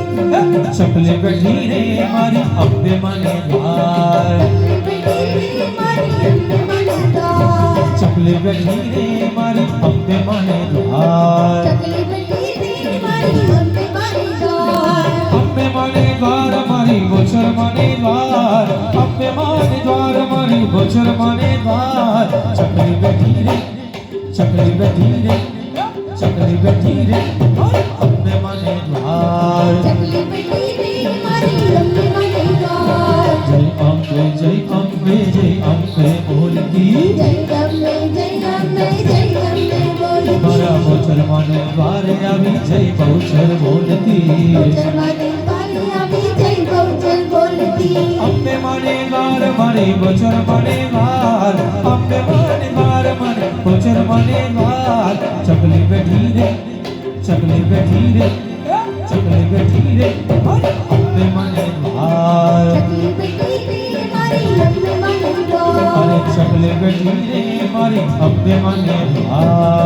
चकले बैठी रे मारी अम्बे माने द्वार चकले बैठी रे मारी अम्बे माने द्वार अम्बे माने द्वार मारी गोचर माने द्वार अम्बे माने द्वार मारी गोचर माने द्वार चकले बैठी रे चकले बैठी रे चकले बैठी रे अम्बे माने द्वार जय अम्बे बोलती मारा गोचर माने द्वार अभी जय बहुचर बोलती अम्बे माने द्वार मारे गोचर माने द्वार अम्बे माने द्वार मारे गोचर माने द्वार चकली बैठी रे चकली बैठी रे चकली बैठी रे अम्बे माने द्वार अरे चकले बैठी रे मारी अम्बे माने द्वार